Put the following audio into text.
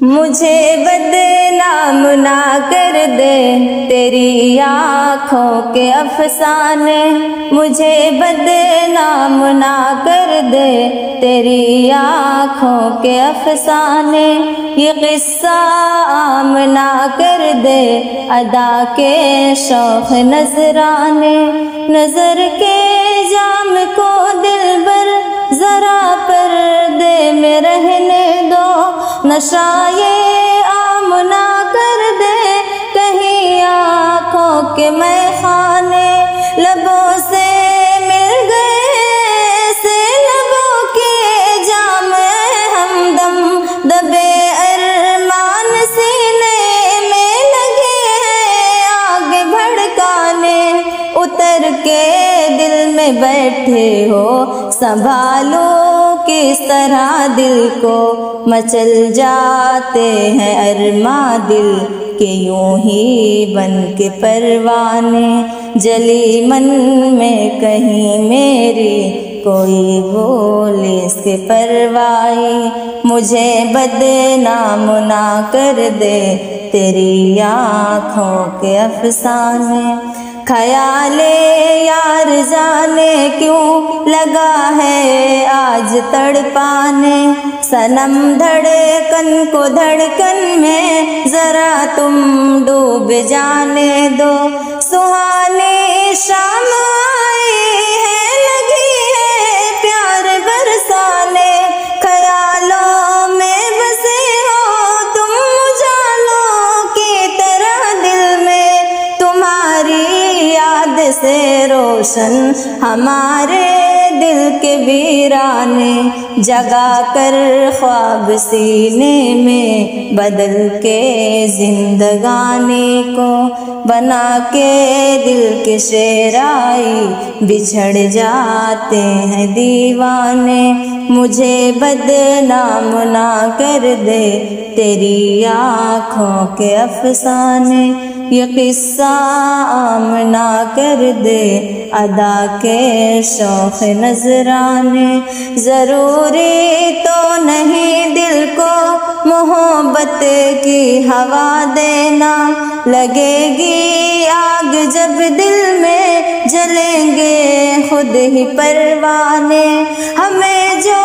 مجھے بدنام نہ کر دے تیری آنکھوں کے افسانے، مجھے بدنام نہ کر دے تیری آنکھوں کے افسانے، یہ قصہ عام نہ کر دے ادا کے شوق نذرانے، نظر کے جام کو دلبر ذرا پردے میں رہنے دو، نشہ یہ عام نہ کر دے کہیں آنکھوں کے میخانے، لبوں سے مل گئے سے لبوں کے جام ہمدم، دبے ارمان سینے میں لگے ہیں آگ بھڑکانے، اتر کے دل میں بیٹھے ہو سنبھالو کس طرح دل کو، مچل جاتے ہیں ارماں دل کے یوں ہی بن کے پروانے، جلی من میں کہیں میری کوئی بولے سے پروائی، مجھے بدنام نہ کر دے تیری آنکھوں کے افسانے، خیال یار جانے کیوں لگا ہے آج تڑپانے، صنم دھڑکن کو دھڑکن میں ذرا تم ڈوب جانے دو، سہانی شام آئی ہے لگی ہے پیار برسانے، خیالوں میں بسے ہو تم اجالوں کی طرح دل میں، تمہاری یاد سے روشن ہمارے دل کے ویرانے، جگا کر خواب سینے میں بدل کے زندگانی کو، بنا کے دل کے شیرائی بچھڑ جاتے ہیں دیوانے، مجھے بدنام نہ کر دے تیری آنکھوں کے افسانے، یہ قصہ عام نہ کر دے ادا کے شوق نذرانے، ضروری تو نہیں دل کو محبت کی ہوا دینا، لگے گی آگ جب دل میں جلیں گے خود ہی پروانے، ہمیں جو